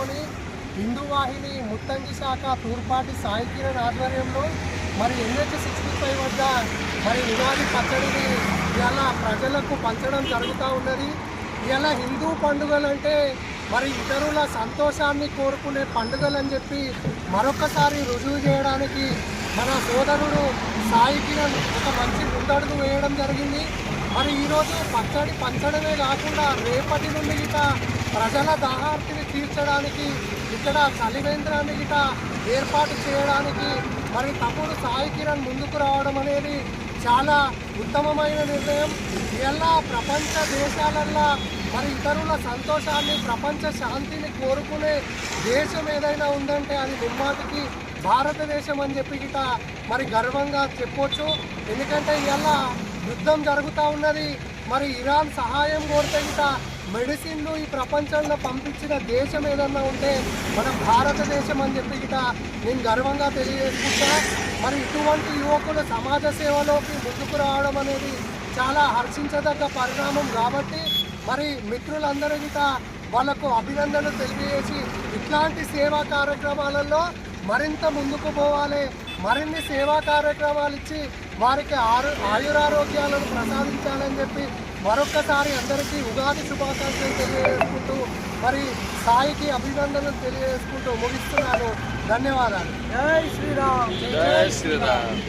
పురస్కరించుకొని హిందూ వాహిని ముత్తంగి శాఖ తూర్పాటి సాయి కిరణ్ ఆధ్వర్యంలో మరి NH-65 వద్ద మరి ఉగాది పచ్చడిని ఇలా ప్రజలకు పంచడం జరుగుతూ ఉన్నది. ఇలా హిందూ పండుగలంటే మరి ఇతరుల సంతోషాన్ని కోరుకునే పండుగలని చెప్పి మరొకసారి రుజువు చేయడానికి మన సోదరుడు సాయి కిరణ్ ఒక మంచి ముందడుగు వేయడం జరిగింది. మరి ఈరోజు పచ్చడి పంచడమే కాకుండా రేపటి నుండి గిట ప్రజల దాహార్తిని తీర్చడానికి ఇక్కడ చలివేంద్రాన్ని గిట ఏర్పాటు చేయడానికి మరి తమ్ముడు సాయి కిరణ్ ముందుకు రావడం అనేది చాలా ఉత్తమమైన నిర్ణయం. ఇలా ప్రపంచ దేశాలల్లో మరి ఇతరుల సంతోషాన్ని, ప్రపంచ శాంతిని కోరుకునే దేశం ఏదైనా ఉందంటే అది ముమ్మాటికి భారతదేశం అని చెప్పి గిట మరి గర్వంగా చెప్పొచ్చు. ఎందుకంటే ఇలా యుద్ధం జరుగుతూ ఉన్నది. మరి ఇరాన్ సహాయం కోరితే గిట మెడిసిన్లు ఈ ప్రపంచంలో పంపించిన దేశం ఏదన్నా ఉంటే మన భారతదేశం అని చెప్పి గిట నేను గర్వంగా తెలియజేసుకుంటా. మరి ఇటువంటి యువకులు సమాజ సేవలోకి ముందుకు రావడం అనేది చాలా హర్షించదగ్గ పరిణామం. కాబట్టి మరి మిత్రులందరూ గిట వాళ్ళకు అభినందనలు తెలియజేసి ఇట్లాంటి సేవా కార్యక్రమాలలో మరింత ముందుకు పోవాలి. మరిన్ని సేవా కార్యక్రమాలు ఇచ్చి వారికి ఆయురారోగ్యాలను ప్రసాదించాలని చెప్పి మరొక్కసారి అందరికీ ఉగాది శుభాకాంక్షలు తెలియజేసుకుంటూ మరి సాయికి అభినందనలు తెలియజేసుకుంటూ ముగిస్తున్నాను. ధన్యవాదాలు. జై శ్రీరామ్. జై శ్రీరామ్.